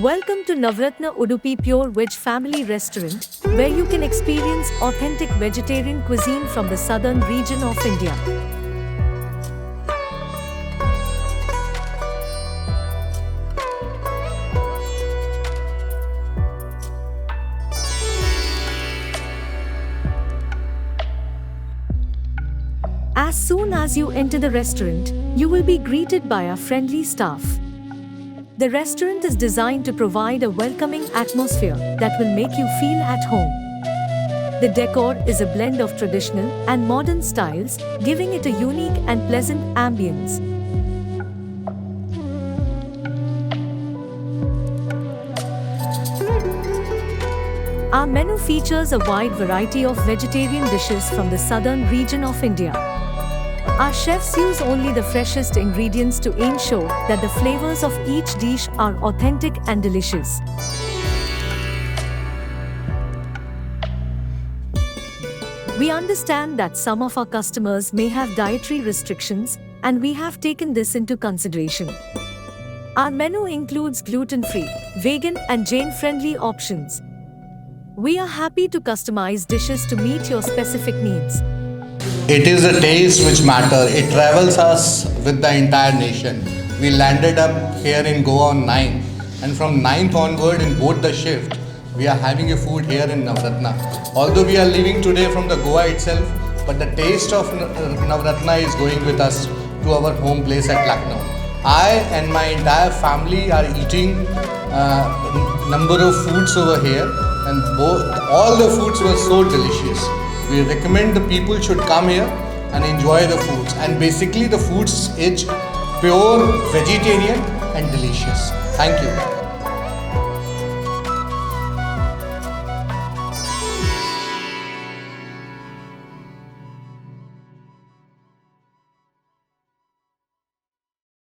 Welcome to Navratna Udupi Pure Veg family restaurant, where you can experience authentic vegetarian cuisine from the southern region of India. As soon as you enter the restaurant, you will be greeted by our friendly staff. The restaurant is designed to provide a welcoming atmosphere that will make you feel at home. The decor is a blend of traditional and modern styles, giving it a unique and pleasant ambience. Our menu features a wide variety of vegetarian dishes from the southern region of India. Our chefs use only the freshest ingredients to ensure that the flavors of each dish are authentic and delicious. We understand that some of our customers may have dietary restrictions, and we have taken this into consideration. Our menu includes gluten-free, vegan, and Jain-friendly options. We are happy to customize dishes to meet your specific needs. It is the taste which matter. It travels us with the entire nation. We landed up here in Goa on 9, and from 9th onward in both the shift, we are having a food here in Navratna. Although we are leaving today from the Goa itself, but the taste of Navratna is going with us to our home place at Lucknow. I and my entire family are eating number of foods over here, and all the foods were so delicious. We recommend the people should come here and enjoy the foods. And basically the foods is pure vegetarian and delicious. Thank you.